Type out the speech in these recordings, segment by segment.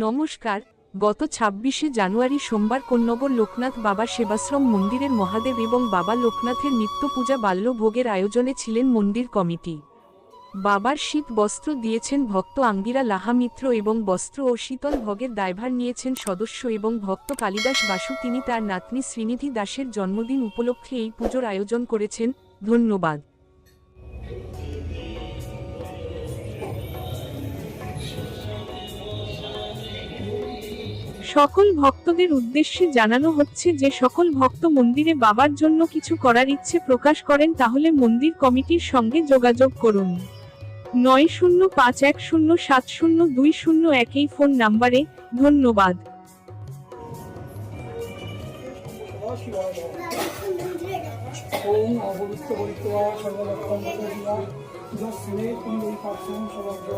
নমস্কার। গত ২৬শে জানুয়ারি সোমবার কোন্নগর লোকনাথ বাবা সেবাশ্রম মন্দিরের মহাদেব এবং বাবা লোকনাথের নিত্য পূজা বাল্য ভোগের আয়োজনে ছিলেন মন্দির কমিটি। বাবার শীত বস্ত্র দিয়েছেন ভক্ত আঙ্গিরা লাহা মিত্র এবং বস্ত্র ও শীতল ভোগের দায়ভার নিয়েছেন সদস্য এবং ভক্ত কালিদাস বাসু। তিনি তার নাতনি শ্রীনিধি দাসের জন্মদিন উপলক্ষে এই পুজোর আয়োজন করেছেন। ধন্যবাদ। সকল ভক্তদের উদ্দেশ্যে জানানো হচ্ছে যে সকল ভক্ত মন্দিরে বাবার জন্য কিছু করার ইচ্ছে প্রকাশ করেন তাহলে মন্দির কমিটির সঙ্গে যোগাযোগ করুন। 9051070201 এই ফোন নাম্বারে। ধন্যবাদ। ওম অপবিত্র পবিত্র সর্বলক্ষণ যশ্নে কুণ্ডলী পার্শ্বং সর্বজ্ঞ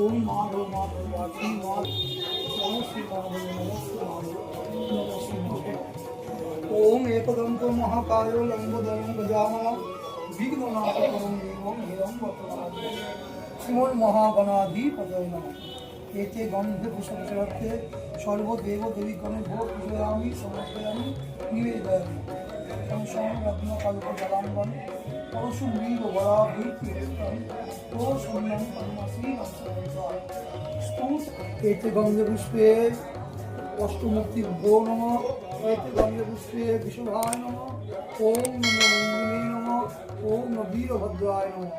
ওম মাধব মাধব বাসী মাধব নমস্তে মাধব নমস্তে মাধব নমস্তে মাধব ওম একদন্ত মহাকায় লম্বোদরং গজানন বিঘ্ননাশকরং দেবং হিরং বর্তমাদ শ্রীমন মহাগণাধিপতয়ে নমঃ। এতে গন্ধে পুষ্পে সর্বদেব দেবীগণের ভোগ পূজয়ামি সমর্পয়ামি নিবেদয়ামি সংরত্ন কল্প জলাঙ্গন পরশু মৃগ বরাভূতিস্তম ও শূন্যং পরমাসি স্তূত এতে গন্ধে পুষ্পে অষ্টমূর্তি ভো নমঃ। এতে গন্ধে পুষ্পে বিশুভায় নমঃ। ওম নমো নন্দিনে নমঃ। ওম নমো বীরভদ্রায় নমঃ।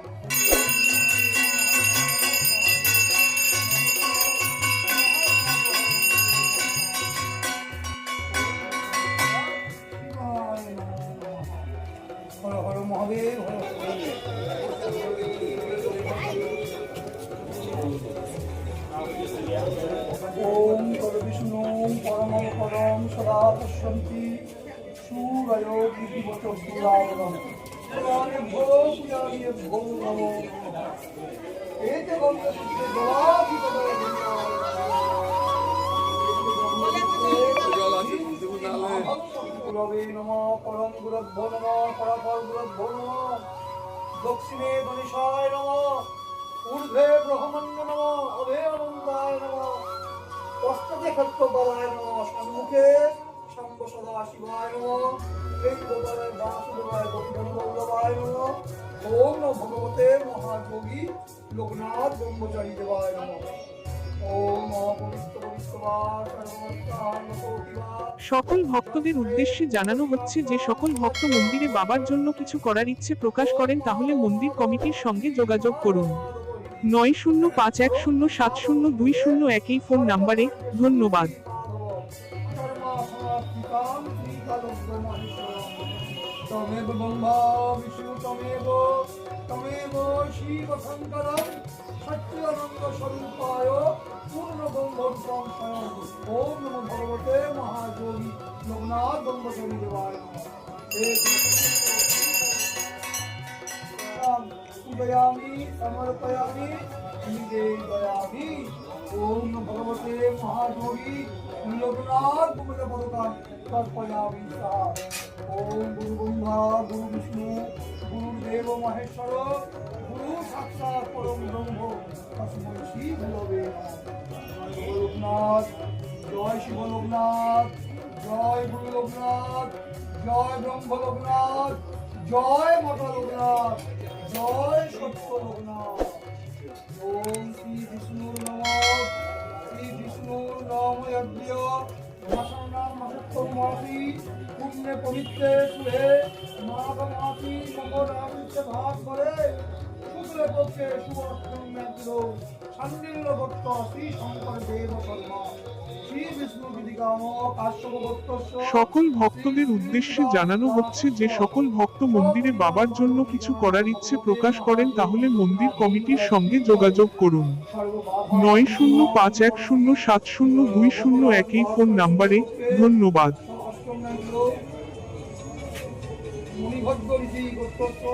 হর হর মহাদেব হর ওম পর বিষ্ণু পরম পরম সদা পশ্যন্তি সুরয় বিধিবত পুরাবরম ভো পূজারি ভো নমো এতে গঙ্গা পুষ্পে জলাধিপতয়ে গুরবে নমঃ। পরম গুরভ্যো নমঃ। পরাপর গুরভ্যো নমঃ। দক্ষিণে গণেশায় নমঃ। ঊর্ধ্বে ব্রহ্মণ্য নমঃ। অধে অনন্তায় নমঃ। পশ্চাতে খট্টবলায় নমঃ। সম্মুখে শম্ভ সদা শিবায় নমঃ। লিঙ্গোদরে বাসুদেবায় গোপীবল্লভায় নমঃ। ওম নমঃ ভগবতে মহাযোগী লোকনাথ ব্রহ্মচারী দেবায় নমঃ। সকল ভক্তদের উদ্দেশ্যে জানানো হচ্ছে যে সকল ভক্ত মন্দিরে বাবার জন্য কিছু করার ইচ্ছে প্রকাশ করেন তাহলে মন্দির কমিটির সঙ্গে যোগাযোগ করুন। 9051070201 এই ফোন নাম্বারে। ধন্যবাদ। তমেব ব্রহ্মা বিষ্ণু তমেব শিব শঙ্করম সচ্চিদানন্দ স্বরূপায় পূর্ণ ব্রহ্মোত্তম স্বয়ং। ওম নমো ভগবতে মহাযোগী লোকনাথ ব্রহ্মচারী দেবায় নমঃ। পূজয়ামি সমর্পয়ামি নিবেদয়ামি। ওম নমো ভগবতে মহাযোগী লোকনাথ ব্রহ্মচারী তর্পয়ামি। ওম গুরু ব্রহ্মা গুরু বিষ্ণু গুরুদেব মহেশ্বর গুরু সাক্ষাৎ পরম ব্রহ্ম তস্मै শ্রী গুরবে নমঃ। জয় লোকনাথ, জয় শিব লোকনাথ, জয় গুরু লোকনাথ, জয় ব্রহ্ম লোকনাথ, জয় মাতা লোকনাথ, জয় সত্য লোকনাথ। ওম শ্রী বিষ্ণুর নমঃ। শ্রী বিষ্ণুর নাম যজ্ঞ মাসানাম মাসত্তম মাসি পুণ্যে পবিত্রে সুহে মাঘ মাসি মকর রাশিতে ভাগ করে শুক্লে পক্ষে শুভ অষ্টম ম্যাত্র সান্ডিল্য ভট্ট শ্রী শঙ্কর দেব শর্মা শ্রী বিষ্ণু বিধিকাম কাশ্যপ ভট্টস্য। সকল ভক্তদের উদ্দেশ্যে জানানো হচ্ছে যে সকল ভক্ত মন্দিরে বাবার জন্য কিছু করার ইচ্ছে প্রকাশ করেন তাহলে মন্দির কমিটির সঙ্গে যোগাযোগ করুন। 9051070201 এই ফোন নাম্বারে। ধন্যবাদ। মণিভদ্র ঋষি গোত্রস্য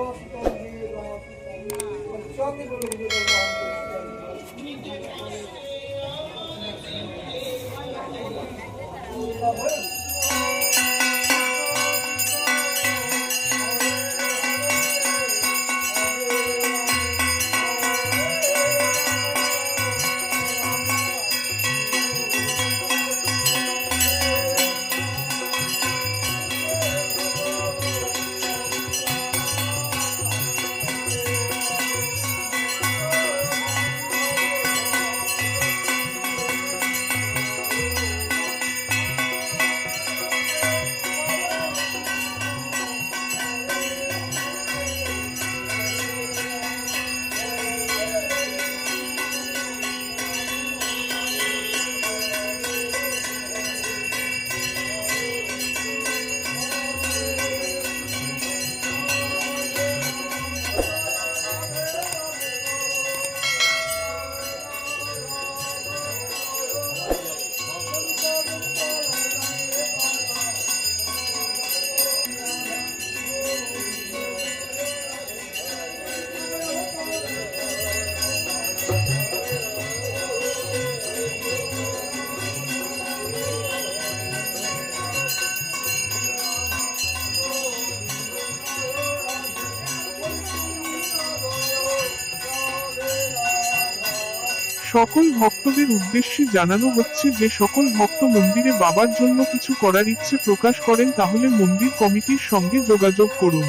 সকল ভক্তদের উদ্দেশ্যে জানানো হচ্ছে যে সকল ভক্ত মন্দিরে বাবার জন্য কিছু করার ইচ্ছে প্রকাশ করেন তাহলে মন্দির কমিটির সঙ্গে যোগাযোগ করুন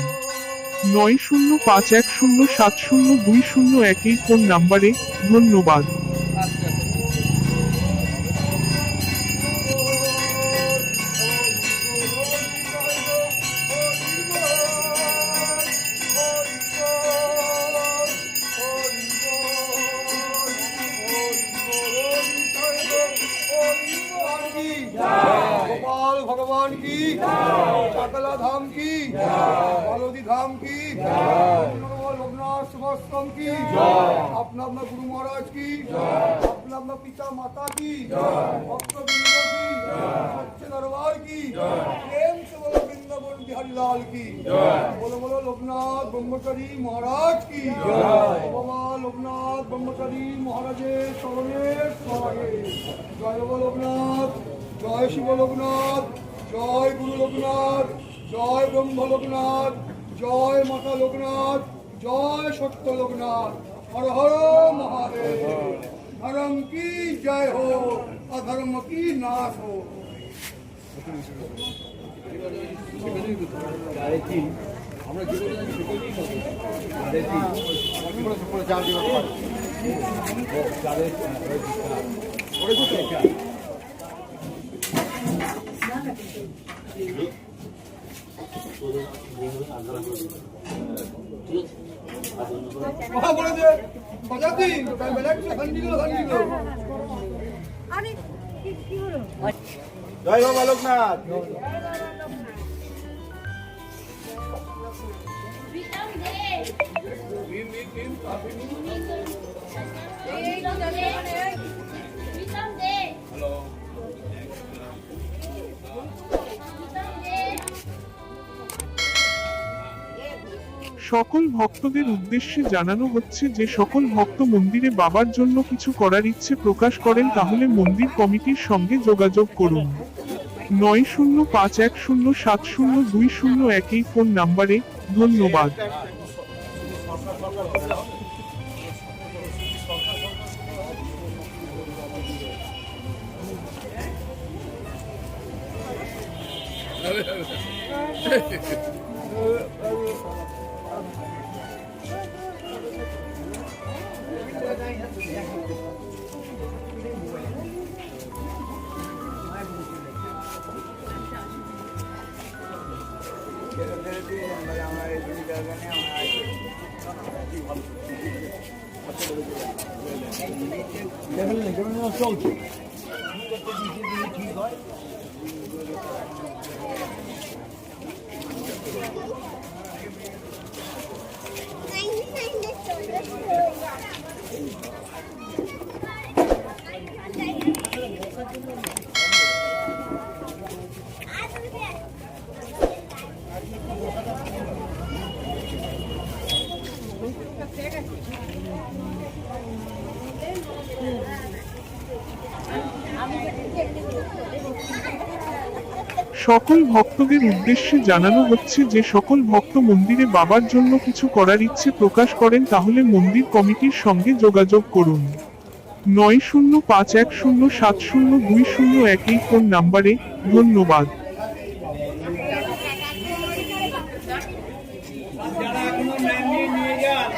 9051070201 এই ফোন নাম্বারে। ধন্যবাদ। गोपाल भगवान की चाकला धाम की बालोदी धाम की लोकनाथ सुभाषम की अपना अपना गुरु महाराज की अपना अपना पिता माता की भक्त बिंदु की सच्चे दरबार की प्रेम से बोलो वृंदावन बिहारी लाल की बोलो बोलो लोकनाथ ब्रह्मचारी महाराज की बाबा लोकनाथ ब्रह्मचारी महाराजेर चरणे स्वागे जय बोलो लोकनाथ जय शिव लोकनाथ जय गुरु लोकनाथ जय ब्रह्म लोकनाथ जय माता लोकनाथ जय सत्य लोकनाथ हर हर महादेव धर्म की जय हो अधर्म की नाश हो। জয় বাবা লোকনাথ। সকল ভক্তদের উদ্দেশ্যে জানানো হচ্ছে যে সকল ভক্ত মন্দিরে বাবার জন্য কিছু করার ইচ্ছে প্রকাশ করেন তাহলে মন্দির কমিটির সঙ্গে যোগাযোগ করুন 9051070201 এই ফোন নাম্বারে। ধন্যবাদ। সকল ভক্তদের উদ্দেশ্যে জানানো হচ্ছে যে সকল ভক্ত মন্দিরে বাবার জন্য কিছু করার ইচ্ছে প্রকাশ করেন তাহলে মন্দির কমিটির সঙ্গে যোগাযোগ করুন 9051070201 এই ফোন নাম্বারে। ধন্যবাদ। যারা এখনো নেননি নিয়ে যান।